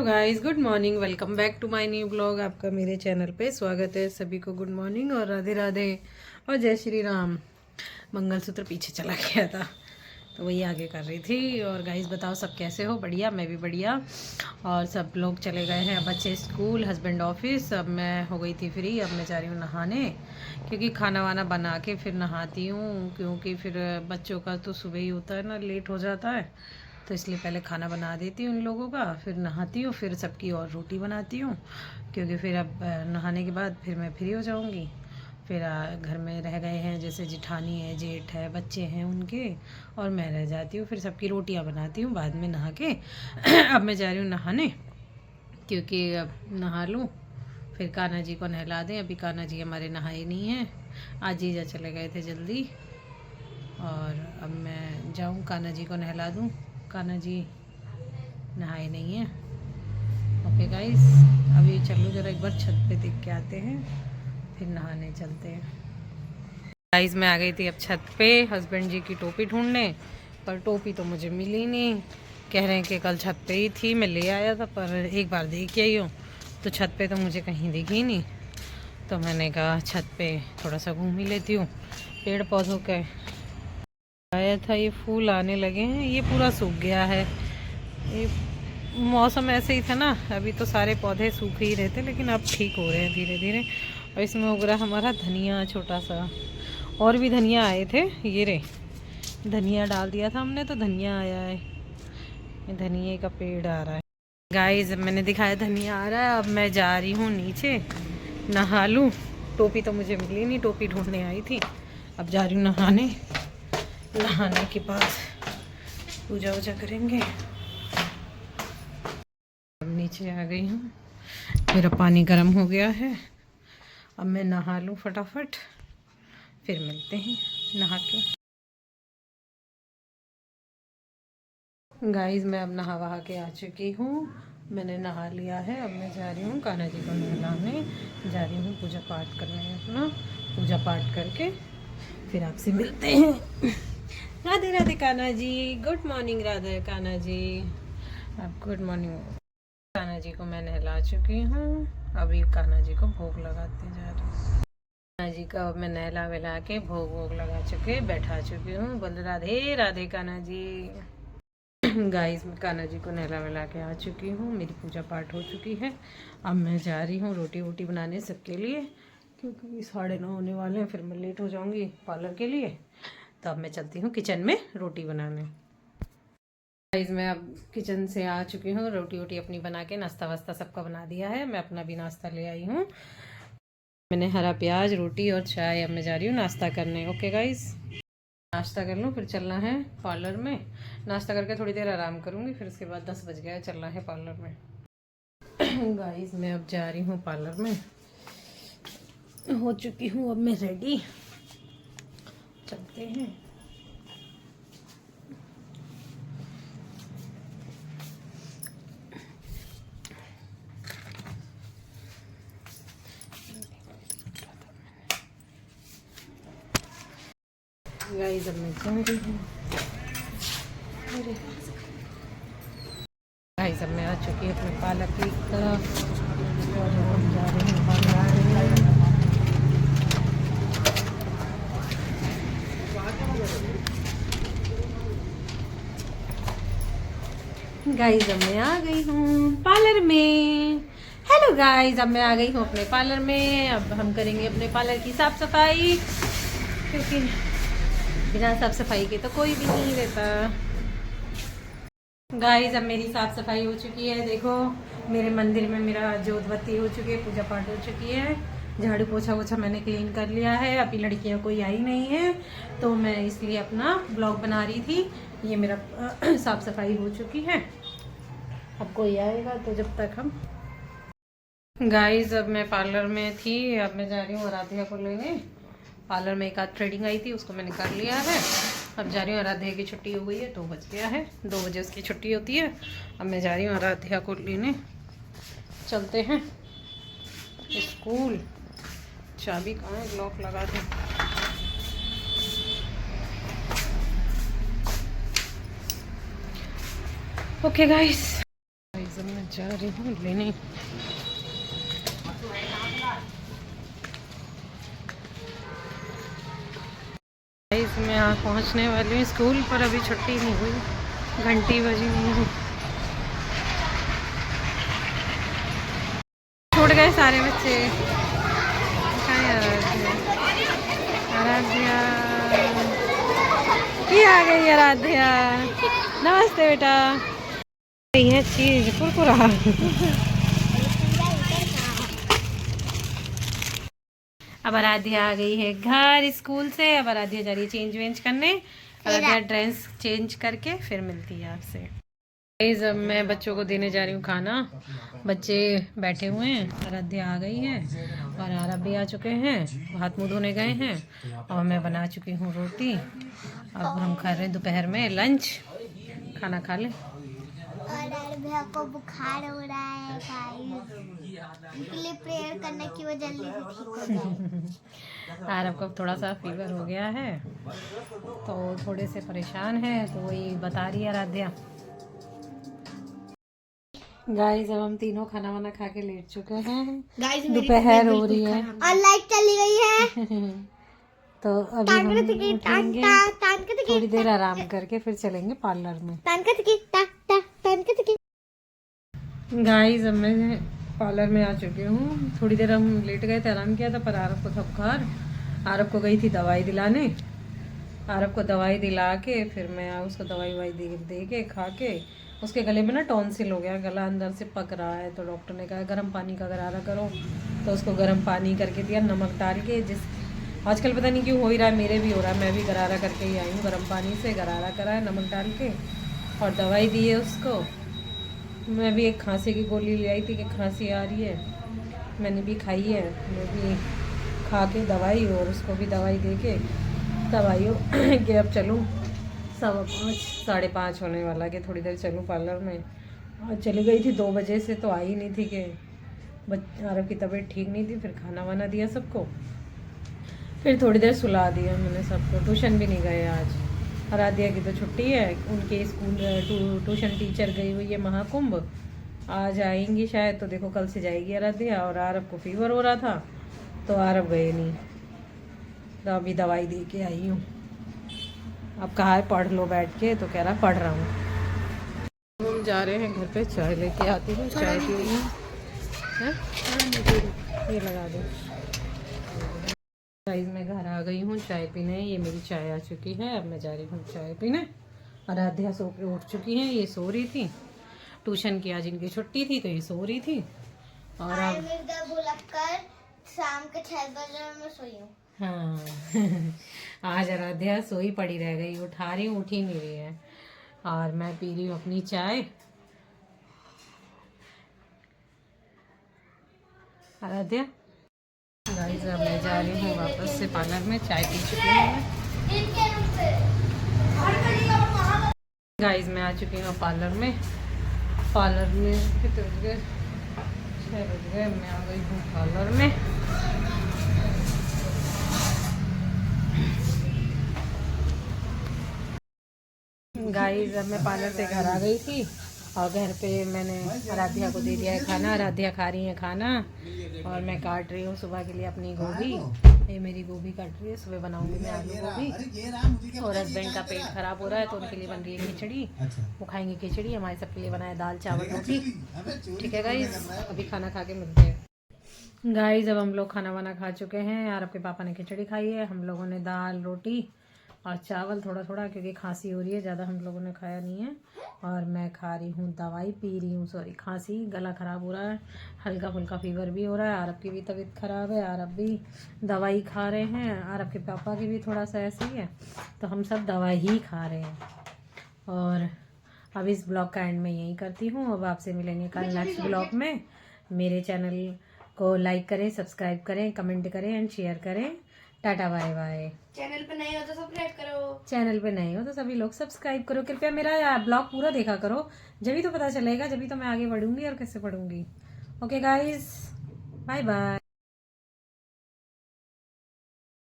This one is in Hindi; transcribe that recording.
Guys, good morning. Welcome back to my new blog. आपका मेरे चैनल पे स्वागत है। सभी को गुड मॉर्निंग और राधे राधे और जय श्री राम। मंगलसूत्र पीछे चला गया था तो वही आगे कर रही थी। और गाइस बताओ सब कैसे हो? बढ़िया, मैं भी बढ़िया। और सब लोग चले गए हैं, बच्चे स्कूल, हस्बैंड ऑफिस। अब मैं हो गई थी फ्री। अब मैं जा रही हूँ नहाने, क्योंकि खाना वाना बना के फिर नहाती हूँ, क्योंकि फिर बच्चों का तो सुबह ही होता है ना, लेट हो जाता है। तो इसलिए पहले खाना बना देती हूँ उन लोगों का, फिर नहाती हूँ, फिर सबकी और रोटी बनाती हूँ, क्योंकि फिर अब नहाने के बाद फिर मैं फ्री हो जाऊँगी। फिर घर में रह गए हैं, जैसे जिठानी है, जेठ है, बच्चे हैं उनके, और मैं रह जाती हूँ। फिर सबकी रोटियाँ बनाती हूँ बाद में नहा के। अब मैं जा रही हूँ नहाने, क्योंकि अब नहा लूँ, फिर कान्हा जी को नहला दें। अभी कान्हा जी हमारे नहाए नहीं हैं, आज जीजा चले गए थे जल्दी। और अब मैं जाऊँ कान्हा जी को नहला दूँ। कान्हा जी नहाए नहीं हैं। ओके गाइस, अभी चलो जरा एक बार छत पे देख के आते हैं, फिर नहाने चलते हैं। गाइस मैं आ गई थी अब छत पे हस्बैंड जी की टोपी ढूंढने, पर टोपी तो मुझे मिली नहीं। कह रहे हैं कि कल छत पे ही थी, मैं ले आया था, पर एक बार देख आई हूँ तो छत पे तो मुझे कहीं दिखी नहीं। तो मैंने कहा छत पे थोड़ा सा घूम ही लेती हूँ। पेड़ पौधों के आया था, ये फूल आने लगे हैं, ये पूरा सूख गया है। ये मौसम ऐसे ही था ना, अभी तो सारे पौधे सूख ही रहे थे, लेकिन अब ठीक हो रहे हैं धीरे धीरे। और इसमें उग रहा हमारा धनिया छोटा सा, और भी धनिया आए थे। ये रे, धनिया डाल दिया था हमने तो धनिया आया है। ये धनिया का पेड़ आ रहा है। गाइस मैंने दिखाया धनिया आ रहा है। अब मैं जा रही हूँ नीचे, नहा लूँ। टोपी तो मुझे मिली नहीं, टोपी ढूंढने आई थी। अब जा रही हूँ नहाने। नहाने के बाद पूजा वूजा करेंगे। अब नीचे आ गई हूँ, मेरा पानी गर्म हो गया है। अब मैं नहा लूँ फटाफट, फिर मिलते हैं नहा के। गाइस मैं अब नहा वहा के आ चुकी हूँ, मैंने नहा लिया है। अब मैं जा रही हूँ कान्हा जी को नहलाने, जा रही हूँ पूजा पाठ करने। अपना पूजा पाठ करके फिर आपसे मिलते हैं। Radhe Radhe Kanha ji, good morning Radhe Kanha ji. अब गुड मॉर्निंग। कान्हा जी को मैं नहला चुकी हूँ, अभी कान्हा जी को भोग लगाते जा रही हूँ। कान्हा जी का मैं नहला वहला के भोग वोग लगा चुके बैठा चुकी हूँ। बोल राधे राधे कान्हा जी। गाइस मैं कान्हा जी को नहला वहला के आ चुकी हूँ, मेरी पूजा पाठ हो चुकी है। अब मैं जा रही हूँ रोटी वोटी बनाने सबके लिए, क्योंकि 9:30 होने वाले हैं, फिर मैं लेट हो जाऊँगी पार्लर के लिए। तो अब मैं चलती हूँ किचन में रोटी बनाने। गाइस मैं अब किचन से आ चुकी हूँ, रोटी वोटी अपनी बना के नाश्ता वास्ता सबका बना दिया है। मैं अपना भी नाश्ता ले आई हूँ। मैंने हरा प्याज, रोटी और चाय। अब मैं जा रही हूँ नाश्ता करने। ओके गाइस, नाश्ता कर लूँ, फिर चलना है पार्लर में। नाश्ता करके थोड़ी देर आराम करूँगी, फिर उसके बाद 10 बज गया, चलना है पार्लर में। गाइस मैं अब जा रही हूँ पार्लर में, हो चुकी हूँ अब मैं रेडी, चलते हैं। गाइस अब मैं जा रही हूँ। गाइस अब मैं आ चुकी हूँ अपने पार्लर की तरफ, और हम जा रहे हैं पार्लर। गाइस अब मैं आ गई हूँ पार्लर में। हेलो गाइस, अब मैं आ गई हूँ अपने पार्लर में। अब हम करेंगे अपने पार्लर की साफ सफाई, क्योंकि बिना साफ सफाई के तो कोई भी नहीं रहता। गाइस अब मेरी साफ सफाई हो चुकी है। देखो मेरे मंदिर में मेरा जोत बत्ती हो चुकी है, पूजा पाठ हो चुकी है, झाड़ू पोछा वोछा मैंने क्लीन कर लिया है। अभी लड़कियां कोई आई नहीं है, तो मैं इसलिए अपना ब्लॉग बना रही थी। ये मेरा साफ सफाई हो चुकी है। अब कोई आएगा तो जब तक हम। गाइस अब मैं पार्लर में थी, अब मैं जा रही हूँ आराध्या को लेने। पार्लर में एक आध थ्रेडिंग आई थी, उसको मैंने कर लिया है। अब जा रही हूँ, आराध्या की छुट्टी हो गई है, 2 बज गया है, 2 बजे उसकी छुट्टी होती है। अब मैं जा रही हूँ आराध्या को लेने, चलते हैं स्कूल। चाबी कहाँ है, लॉक लगा दें। ओके गाइस, मैं जा रही हूँ लेने। मैं यहाँ पहुँचने वाली हूँ स्कूल पर, अभी छुट्टी नहीं हुई, घंटी बजी नहीं हुई। छूट गए सारे बच्चे। आराध्या की आ गई, आराध्या नमस्ते बेटा। ये चीज कुरकुरा। अब आराध्या आ गई है घर स्कूल से। अब आराध्या जा रही है चेंज वेंज करने। आराध्या ड्रेस चेंज करके फिर मिलती है आपसे। अब मैं बच्चों को देने जा रही हूँ खाना। बच्चे बैठे हुए हैं, आराध्या आ गई है और आरब भी आ चुके हैं, हाथ मुंह धोने गए हैं। और मैं बना चुकी हूँ रोटी। अब हम खा रहे हैं दोपहर में लंच। खाना खा लें। और आरभ्या को बुखार हो रहा है इसलिए प्रेयर करने की वो जल्दी से ठीक हो जाए। आरब को थोड़ा सा फीवर हो गया है तो थोड़े से परेशान है, तो वही बता रही है आराध्या। गाइस अब हम तीनों खाना वाना खा के लेट चुके हैं। दोपहर हो रही है और लाइट चली गई है। तो अभी हम उठेंगे, थोड़ी देर आराम करके फिर चलेंगे पार्लर में। गाइस अब मैं पार्लर में आ चुकी हूँ। थोड़ी देर हम लेट गए थे, आराम किया था, पर आरब को था बुखार। आरब को गई थी दवाई दिलाने। आरब को दवाई दिला के फिर मैं उसको दवाई वाई दे के खा के, उसके गले में ना टॉन्सिल हो गया, गला अंदर से पक रहा है। तो डॉक्टर ने कहा गर्म पानी का गरारा करो, तो उसको गर्म पानी करके दिया नमक डाल के। जिस आजकल पता नहीं क्यों हो ही रहा है, मेरे भी हो रहा है, मैं भी गरारा करके ही आई हूँ। गर्म पानी से गरारा करा है नमक डाल के और दवाई दी है उसको। मैं भी एक खांसी की गोली ले आई थी कि खांसी आ रही है, मैंने भी खाई है। मैं भी खा के दवाई और उसको भी दवाई दे के दवाइयों कि अब चलूँ। 5:15 5:30 होने वाला कि थोड़ी देर चलूँ पार्लर में। और चली गई थी 2 बजे से, तो आई नहीं थी कि आरब की तबीयत ठीक नहीं थी। फिर खाना वाना दिया सबको, फिर थोड़ी देर सुला दिया मैंने सबको। ट्यूशन भी नहीं गए आज। आराध्या की तो छुट्टी है, उनके स्कूल ट्यूशन टीचर गई हुई है महाकुंभ। आज आएंगी शायद, तो देखो कल से जाएगी आराध्या। और आरब को फीवर हो रहा था तो आरब गए नहीं, तो अभी दवाई दे के आई हूँ। अब कहा है पढ़ लो बैठ के, तो कह रहा पढ़ रहा हूँ। हम जा रहे हैं घर पे, चाय लेके आती हूँ, चाय पी रही हूँ। ये लगा दो। गाइस मैं घर आ गई हूँ चाय पीने। ये मेरी चाय आ चुकी है, अब मैं जा रही हूँ चाय पीने। आराध्या सो के उठ चुकी है, ये सो रही थी। ट्यूशन की आज इनकी छुट्टी थी तो ये सो रही थी। और अब शाम के 6 बजे मैं सोई हूँ। हाँ आज आराध्या सोई पड़ी रह गई, उठा रही हूँ, उठ ही नहीं रही है। और मैं पी रही हूँ अपनी चाय। आराध्या गाइस अब मैं जा रही हूँ वापस से पार्लर में, चाय पी चुकी हूँ। गाइस मैं आ चुकी हूँ पार्लर में। पार्लर में 6 बज गए, मैं आ गई हूँ पार्लर में। गाइस अब मैं पार्लर से घर आ गई थी और घर पे मैंने आराध्या को दे दिया है खाना। आराध्या खा रही है खाना और मैं काट रही हूँ सुबह के लिए अपनी गोभी। ये मेरी गोभी काट रही है, सुबह बनाऊंगी मैं आलू गोभी। और हस्बैंड का पेट खराब हो रहा है तो उनके लिए बन रही है खिचड़ी, वो खाएंगे खिचड़ी। हमारे सबके लिए बनाया दाल चावल रोटी। ठीक है गाइस, अभी खाना खा के मिलते हैं। गाइस अब हम लोग खाना वाना खा चुके हैं। यार आपके पापा ने खिचड़ी खाई है, हम लोगों ने दाल रोटी और चावल थोड़ा थोड़ा, क्योंकि खांसी हो रही है, ज़्यादा हम लोगों ने खाया नहीं है। और मैं खा रही हूँ दवाई, पी रही हूँ, सॉरी खांसी, गला ख़राब हो रहा है, हल्का फुल्का फीवर भी हो रहा है। आरब की भी तबीयत ख़राब है, आरब भी दवाई खा रहे हैं। आरब के पापा की भी थोड़ा सा ऐसे ही है, तो हम सब दवाई ही खा रहे हैं। और अब इस ब्लॉग का एंड में यही करती हूँ। अब आपसे मिलेंगे कल नेक्स्ट ब्लॉग में। मेरे चैनल को लाइक करें, सब्सक्राइब करें, कमेंट करें एंड शेयर करें। Tata bye bye. चैनल पे नए हो तो सब्सक्राइब करो। चैनल पे नए हो तो सभी लोग सब्सक्राइब करो। कृपया मेरा ब्लॉग पूरा देखा करो, जब ही तो पता चलेगा, जब ही तो मैं आगे बढ़ूंगी और कैसे बढ़ूंगी। Okay guys, bye bye.